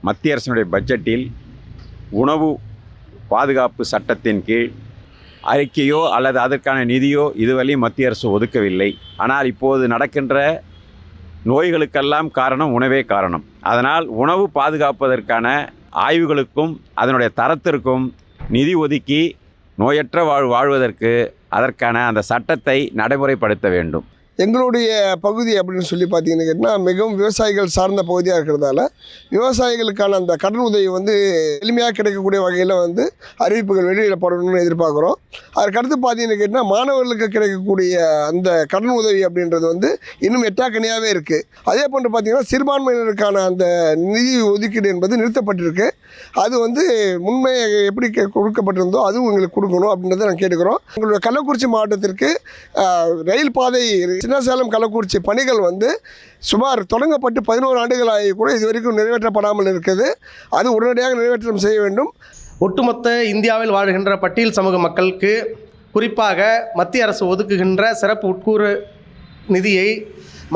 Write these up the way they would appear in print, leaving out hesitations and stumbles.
மத்திய அரசினுடைய பட்ஜெட்டில் உணவு பாதுகாப்பு சட்டத்தின் கீழ் அறிக்கையோ அல்லது அதற்கான நிதியோ இதுவரை மத்திய அரசு ஒதுக்கவில்லை. ஆனால் இப்போது நடக்கின்ற நோய்களுக்கெல்லாம் காரணம் உணவே காரணம். அதனால் உணவு பாதுகாப்பதற்கான ஆய்வுகளுக்கும் அதனுடைய தரத்திற்கும் நிதி ஒதுக்கி நோயற்ற வாழ்வதற்கு அதற்கான அந்த சட்டத்தை நடைமுறைப்படுத்த வேண்டும். எங்களுடைய பகுதி அப்படின்னு சொல்லி பார்த்தீங்கன்னு கேட்டால் மிகவும் விவசாயிகள் சார்ந்த பகுதியாக இருக்கிறதால விவசாயிகளுக்கான அந்த கடன் உதவி எளிமையாக கிடைக்கக்கூடிய வகையில் அறிவிப்புகள் வெளியிடப்படணும்னு எதிர்பார்க்குறோம். அதற்கடுத்து பார்த்தீங்கன்னு கேட்டால் மாணவர்களுக்கு கிடைக்கக்கூடிய அந்த கடன் உதவி அப்படின்றது இன்னும் எட்டாக்கனியாகவே இருக்குது. அதே போன்று பார்த்திங்கன்னா சிறுபான்மையினருக்கான அந்த நிதி ஒதுக்கீடு என்பது நிறுத்தப்பட்டிருக்கு. அது முன்மை எப்படி கொடுக்கப்பட்டிருந்தோ அதுவும் எங்களுக்கு கொடுக்கணும் அப்படின்றத நாங்கள் கேட்டுக்கிறோம். எங்களுடைய கள்ளக்குறிச்சி மாவட்டத்திற்கு ரயில் பாதை சின்ன சேலம் கள்ளக்குறிச்சி பணிகள் சுமார் தொடங்கப்பட்டு 11 ஆண்டுகள் ஆகி கூட இதுவரைக்கும் நிறைவேற்றப்படாமல் இருக்குது. அது உடனடியாக நிறைவேற்றம் செய்ய வேண்டும். ஒட்டுமொத்த இந்தியாவில் வாழ்கின்ற பட்டியல் சமூக மக்களுக்கு குறிப்பாக மத்திய அரசு ஒதுக்குகின்ற சிறப்பு உட்கூறு நிதியை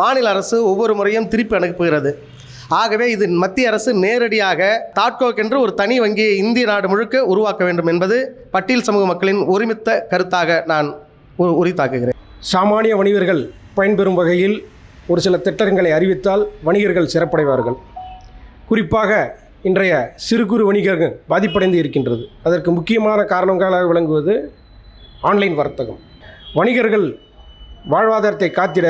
மாநில அரசு ஒவ்வொரு முறையும் திருப்பி அனுப்புகிறது. ஆகவே இது மத்திய அரசு நேரடியாக தாட்கோக்கென்று ஒரு தனி வங்கியை இந்திய நாடு முழுக்க உருவாக்க வேண்டும் என்பது பட்டியல் சமூக மக்களின் ஒருமித்த கருத்தாக நான் உரித்தாக்குகிறேன். சாமானிய வணிகர்கள் பயன்பெறும் வகையில் ஒரு சில திட்டங்களை அறிவித்தால் வணிகர்கள் சிறப்படைவார்கள். குறிப்பாக இன்றைய சிறு குறு வணிகர்கள் பாதிப்படைந்து இருக்கின்றது. அதற்கு முக்கியமான காரணங்களாக விளங்குவது ஆன்லைன் வர்த்தகம். வணிகர்கள் வாழ்வாதாரத்தை காத்திட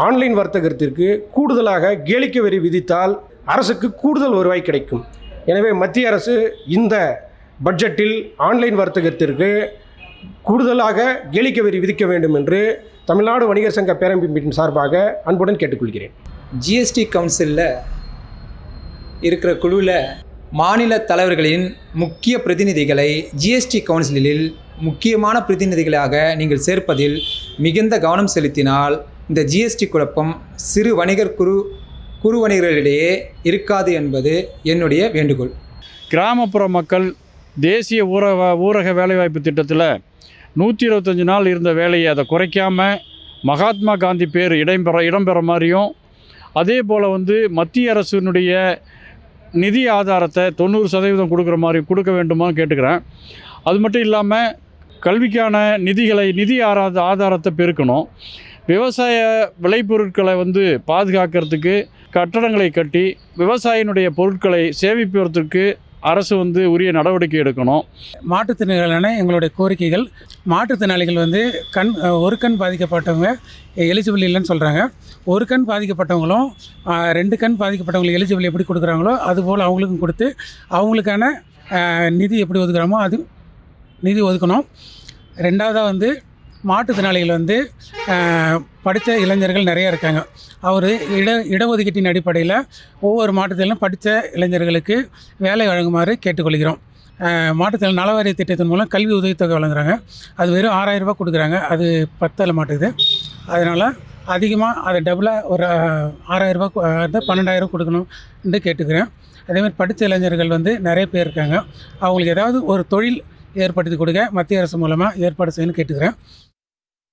ஆன்லைன் வர்த்தகத்திற்கு கூடுதலாக கேளிக்கை வரி விதித்தால் அரசுக்கு கூடுதல் வருவாய் கிடைக்கும். எனவே மத்திய அரசு இந்த பட்ஜெட்டில் ஆன்லைன் வர்த்தகத்திற்கு கூடுதலாக கேளிக்கை வரி விதிக்க வேண்டும் என்று தமிழ்நாடு வணிகர் சங்க பேரமைப்பின் சார்பாக அன்புடன் கேட்டுக்கொள்கிறேன். ஜிஎஸ்டி கவுன்சிலில் இருக்கிற குழுவில் மாநில தலைவர்களின் முக்கிய பிரதிநிதிகளை ஜிஎஸ்டி கவுன்சிலில் முக்கியமான பிரதிநிதிகளாக நீங்கள் சேர்ப்பதில் மிகுந்த கவனம் செலுத்தினால் இந்த ஜிஎஸ்டி குழப்பம் சிறு வணிகர் குறு வணிகர்களிடையே இருக்காது என்பது என்னுடைய வேண்டுகோள். கிராமப்புற மக்கள் தேசிய ஊரக வேலைவாய்ப்பு திட்டத்தில் 125 நாள் இருந்த வேலையை அதை குறைக்காமல் மகாத்மா காந்தி பேர் இடம்பெற மாதிரியும், அதே போல் மத்திய அரசினுடைய நிதி ஆதாரத்தை 90% கொடுக்குற மாதிரி கொடுக்க வேண்டுமா கேட்டுக்கிறேன். அது மட்டும் இல்லாமல் கல்விக்கான நிதி ஆதாரத்தை பெருக்கணும். விவசாய விளைபொருட்களை பாதுகாக்கிறதுக்கு கட்டடங்களை கட்டி விவசாயினுடைய பொருட்களை சேமிப்பதற்கு அரசு உரிய நடவடிக்கை எடுக்கணும். மாற்றுத்திறனாளிகளான எங்களுடைய கோரிக்கைகள், மாற்றுத்திறனாளிகள் ஒரு கண் பாதிக்கப்பட்டவங்க எலிஜிபிள் இல்லைன்னு சொல்கிறாங்க. ஒரு கண் பாதிக்கப்பட்டவங்களும் 2 கண் பாதிக்கப்பட்டவங்களுக்கு எலிஜிபிள் எப்படி கொடுக்குறாங்களோ அதுபோல் அவங்களுக்கும் கொடுத்து அவங்களுக்கான நிதி எப்படி ஒதுக்குறோமோ அது நிதி ஒதுக்கணும். ரெண்டாவதாக மாற்றுத்திறனாளிகள் படித்த இளைஞர்கள் நிறையா இருக்காங்க. அவர் இடஒதுக்கீட்டின் அடிப்படையில் ஒவ்வொரு மாற்றுத்திறனாலும் படித்த இளைஞர்களுக்கு வேலை வழங்குமாறு கேட்டுக்கொள்கிறோம். மாற்றுத்திறனாளி நல வாரிய திட்டத்தின் மூலம் கல்வி உதவித்தொகை வழங்குறாங்க. அது வெறும் 6000 ரூபா கொடுக்குறாங்க. அது பத்தல மாட்டுது. அதனால் அதிகமாக அதை டபுளாக ஒரு 6000 ரூபா 12,000 கொடுக்கணும்னு கேட்டுக்கிறேன். அதேமாதிரி படித்த இளைஞர்கள் நிறைய பேர் இருக்காங்க. அவங்களுக்கு ஏதாவது ஒரு தொழில் ஏற்படுத்தி கொடுக்க மத்திய அரசு மூலமாக ஏற்பாடு செய்யணும்னு கேட்டுக்கிறேன்.